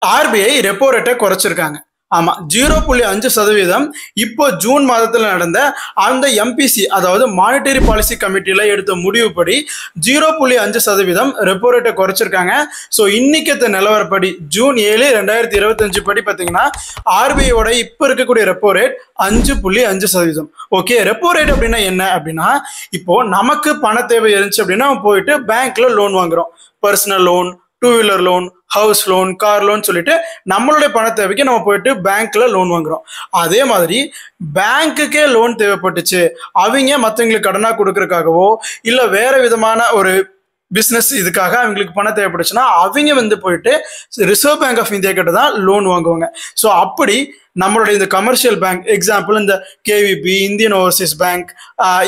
RBI repo ரேட்டை குறைச்சிருக்காங்க. ஆமா, 0.5% இப்போ ஜூன் மாதத்துல நடந்த அந்த எம்பிசி, அதாவது மானிட்டரி பாலிசி கமிட்டியில எடுத்த முடிவுப்படி 0.5% ரெப்போ ரேட்டை குறைச்சிருக்காங்க. ஸோ இன்னைக்கு நிலவரப்படி ஜூன் 7, 2025 படி பார்த்தீங்கன்னா ஆர்பிஐயோட இப்போ இருக்கக்கூடிய repo rate 5.5%. Okay, repo rate அப்படின்னா என்ன அப்படின்னா, இப்போ நமக்கு பண தேவை இருந்துச்சு அப்படின்னா போயிட்டு பேங்க்ல லோன் வாங்குறோம். Personal loan, two wheeler loan, house loan, car loan சொல்லிட்டு நம்மளுடைய பண தேவைக்கு நம்ம போயிட்டு பேங்க்ல லோன் வாங்குறோம். அதே மாதிரி பேங்க்குக்கே லோன் தேவைப்பட்டுச்சு, அவங்க மற்றவங்களுக்கு கடனா கொடுக்கறதுக்காகவோ இல்ல வேற விதமான ஒரு பிசினஸ் இதுக்காக அவங்களுக்கு பணம் தேவைப்படுச்சுன்னா அவங்க போயிட்டு ரிசர்வ் பேங்க் ஆஃப் இந்தியா கிட்ட தான் லோன் வாங்குவாங்க. ஸோ அப்படி நம்மளுடைய இந்த கமர்ஷியல் பேங்க், எக்ஸாம்பிள் இந்த KVP, Indian Overseas bank,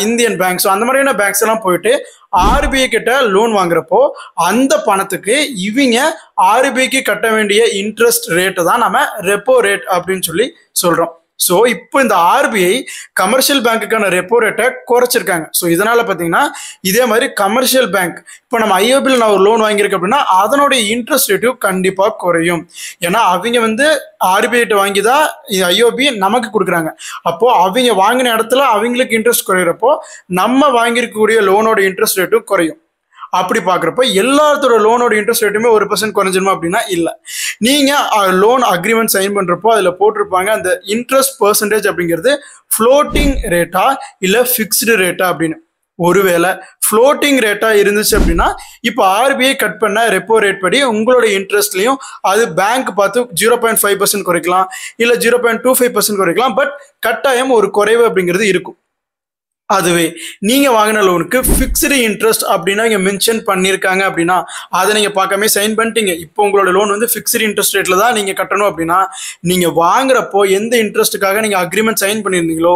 Indian bank, so அந்த மாதிரியான பேங்க்ஸ் எல்லாம் போயிட்டு ஆர்பிஐ கிட்ட லோன் வாங்குறப்போ அந்த பணத்துக்கு இவங்க ஆர்பிஐக்கு கட்ட வேண்டிய இன்ட்ரெஸ்ட் ரேட்டு தான் நம்ம ரெப்போ ரேட் அப்படின்னு சொல்லி சொல்றோம். ஸோ இப்போ இந்த ஆர்பிஐ கமர்ஷியல் பேங்க்குக்கான ரெப்போ ரேட்டை குறைச்சிருக்காங்க. ஸோ இதனால பார்த்தீங்கன்னா இதே மாதிரி கமர்ஷியல் பேங்க், இப்போ நம்ம ஐஓபியில் நான் ஒரு லோன் வாங்கியிருக்கேன் அப்படின்னா அதனுடைய இன்ட்ரெஸ்ட் ரேட்டும் கண்டிப்பாக குறையும். ஏன்னா அவங்க ஆர்பிஐட்ட வாங்கி தான் ஐஓபி நமக்கு கொடுக்குறாங்க. அப்போ அவங்க வாங்கின இடத்துல அவங்களுக்கு இன்ட்ரெஸ்ட் குறையிறப்போ நம்ம வாங்கியிருக்கக்கூடிய லோனோட இன்ட்ரெஸ்ட் ரேட்டும் குறையும். அப்படி பார்க்குறப்ப எல்லாத்தோட லோனோட இன்ட்ரெஸ்ட் ரேட்டுமே 1% குறைஞ்சிருமா அப்படின்னா இல்லை. நீங்கள் லோன் அக்ரிமெண்ட் சைன் பண்ணுறப்போ அதில் போட்டிருப்பாங்க அந்த இன்ட்ரெஸ்ட் பெர்சன்டேஜ் அப்படிங்கிறது ஃப்ளோட்டிங் ரேட்டா இல்லை ஃபிக்ஸ்டு ரேட்டா அப்படின்னு. ஒருவேளை ஃப்ளோட்டிங் ரேட்டா இருந்துச்சு அப்படின்னா இப்போ ஆர்பிஐ கட் பண்ண ரெப்போ ரேட் படி உங்களோட இன்ட்ரெஸ்ட்லையும் அது பேங்க் பார்த்து 0.5% குறைக்கலாம் இல்லை 0.25% குறைக்கலாம். பட் கட்டாயம் ஒரு குறைவு அப்படிங்கிறது இருக்கும். அதுவே நீங்க வாங்கின லோனுக்கு ஃபிக்ஸ்டு இன்ட்ரெஸ்ட் அப்படின்னா இங்க மென்ஷன் பண்ணியிருக்காங்க அப்படின்னா அதை நீங்க பார்க்காம சைன் பண்ணிட்டீங்க. இப்போ உங்களோட லோன் ஃபிக்ஸ்டு இன்ட்ரெஸ்ட் ரேட்ல தான் நீங்க கட்டணும் அப்படின்னா நீங்க வாங்குறப்போ எந்த இன்ட்ரெஸ்ட்டுக்காக நீங்க அக்ரிமெண்ட் சைன் பண்ணியிருந்தீங்களோ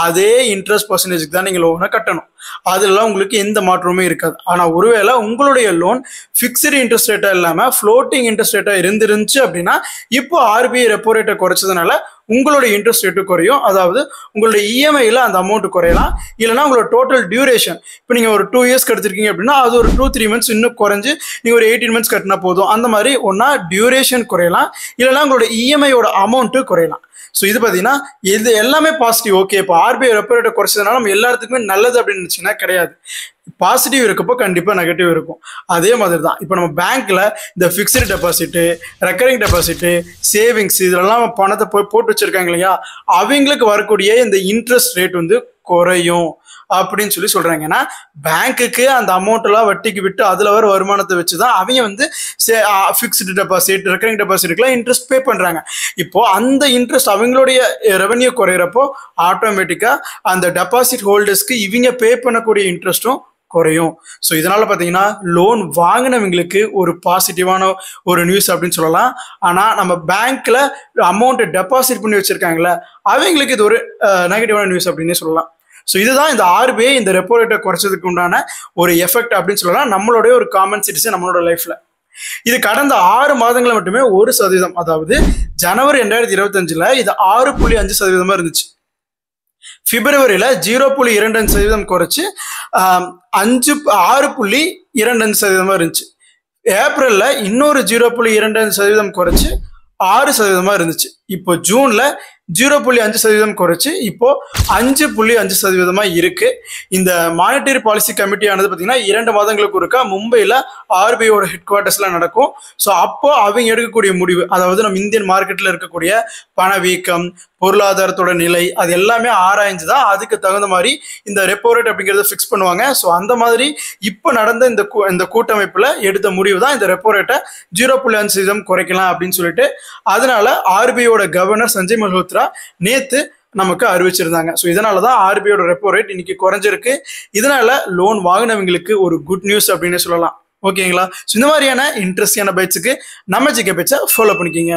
அதே இன்ட்ரெஸ்ட் பர்சன்டேஜுக்கு தான் நீங்க லோனை கட்டணும். அதெல்லாம் உங்களுக்கு எந்த மாற்றமுமே இருக்காது. ஆனால் ஒருவேளை உங்களுடைய லோன் ஃபிக்ஸ்டு இன்ட்ரெஸ்ட் ரேட்டா இல்லாமல் ஃப்ளோட்டிங் இன்ட்ரெஸ்ட் ரேட்டா இருந்துருந்துச்சு அப்படின்னா இப்போ ஆர்பிஐ ரெப்போ ரேட்டை குறைச்சதுனால உங்களுடைய இன்ட்ரெஸ்ட் ரேட்டு குறையும். அதாவது உங்களுடைய இஎம்ஐல அந்த அமௌண்ட் குறையலாம். இல்லைனா உங்களோட டோட்டல் டியூரேஷன், இப்போ நீங்கள் ஒரு 2 இயர்ஸ் எடுத்திருக்கீங்க அப்படின்னா அது ஒரு 2-3 மந்த்ஸ் இன்னும் குறைஞ்சு நீங்கள் ஒரு 18 மந்த்ஸ் கட்டினா போதும். அந்த மாதிரி ஒன்றா டியூரேஷன் குறையலாம், இல்லைனா உங்களோட இஎம்ஐயோட அமௌண்ட்டு குறையலாம். ஸோ இது பார்த்தீங்கன்னா இது எல்லாமே பாசிட்டிவ். ஓகே, இப்போ ஆர்பிஐ ரெப்போ ரேட்டை குறைச்சதுனால நம்ம எல்லாத்துக்குமே நல்லது அப்படின்னு நினச்சிங்கன்னா கிடையாது. பாசிட்டிவ் இருக்கப்போ கண்டிப்பாக நெகட்டிவ் இருக்கும். அதே மாதிரி தான் இப்போ நம்ம பேங்க்ல இந்த fixed deposit, recurring deposit, savings இதெல்லாம் பணத்தை போட்டு வச்சிருக்காங்க இல்லையா, அவங்களுக்கு வரக்கூடிய இந்த இன்ட்ரெஸ்ட் ரேட் குறையும் அப்படின்னு சொல்லி சொல்றாங்க. ஏன்னா பேங்க்குக்கு அந்த அமௌண்ட் எல்லாம் வட்டிக்கு விட்டு அதுல வர வருமானத்தை வச்சுதான் அவங்க ஃபிக்ஸ்டு டெபாசிட், ரெக்கரிங் டெபாசிட்க்குலாம் இன்ட்ரெஸ்ட் பே பண்றாங்க. இப்போ அந்த இன்ட்ரெஸ்ட் அவங்களுடைய ரெவன்யூ குறையிறப்போ ஆட்டோமேட்டிக்கா அந்த டெபாசிட் ஹோல்டர்ஸ்க்கு இவங்க பே பண்ணக்கூடிய இன்ட்ரெஸ்ட்டும் குறையும். ஸோ இதனால பார்த்தீங்கன்னா லோன் வாங்கினவங்களுக்கு ஒரு பாசிட்டிவான ஒரு நியூஸ் அப்படின்னு சொல்லலாம். ஆனால் நம்ம பேங்க்ல அமௌண்ட்டை டெபாசிட் பண்ணி வச்சிருக்காங்களே அவங்களுக்கு இது ஒரு நெகட்டிவான நியூஸ் அப்படின்னு சொல்லலாம். ஸோ இதுதான் இந்த ஆர்பிஐ இந்த ரெப்போ ரேட்டை குறைச்சதுக்கு உண்டான ஒரு எஃபெக்ட் அப்படின்னு சொல்லலாம் நம்மளுடைய ஒரு காமன் சிட்டிசன் நம்மளோட லைஃப்ல. இது கடந்த 6 மாதங்கள் மட்டுமே 1%, அதாவது ஜனவரி 2025 இது 6.5% இருந்துச்சு. பிப்ரவரியில 0.25% குறைச்சு 6.25% இருந்துச்சு. ஏப்ரல்ல இன்னொரு 0.25% குறைச்சு 6% இருந்துச்சு. இப்போ ஜூன்ல 0.5% குறைச்சு இப்போ 5.5% இருக்கு. இந்த மானிட்டரி பாலிசி கமிட்டியானது பார்த்தீங்கன்னா 2 மாதங்களுக்கு ஒருக்கா மும்பையில் ஆர்பிஐயோட ஹெட் குவார்ட்டர்ஸ்ல நடக்கும். ஸோ அப்போ அவங்க எடுக்கக்கூடிய முடிவு, அதாவது நம்ம இந்தியன் மார்க்கெட்டில் இருக்கக்கூடிய பணவீக்கம், பொருளாதாரத்தோட நிலை, அது எல்லாமே ஆராய்ஞ்சு தான் அதுக்கு தகுந்த மாதிரி இந்த ரெப்போ ரேட் அப்படிங்கிறத ஃபிக்ஸ் பண்ணுவாங்க. ஸோ அந்த மாதிரி இப்போ நடந்த இந்த கூட்டமைப்பில் எடுத்த முடிவு தான் இந்த ரெப்போ ரேட்டை 0.5% குறைக்கலாம் அப்படின்னு சொல்லிட்டு. அதனால ஆர்பிஐயோட கவர்னர் சஞ்சய் மல்ஹோத்ரா நேத்து நமக்கு அறிவிச்சிருந்தாங்க. ஸோ இதனால தான் ஆர்பிஐயோட ரெப்போ ரேட் இன்னைக்கு குறைஞ்சிருக்கு. இதனால லோன் வாங்கினவங்களுக்கு ஒரு குட் நியூஸ் அப்படின்னு சொல்லலாம். ஓகேங்களா? ஸோ இந்த மாதிரியான இன்ட்ரெஸ்டியான பைட்ஸுக்கு நம்ம ஜிகே பேச்சை ஃபாலோ பண்ணிக்கிங்க.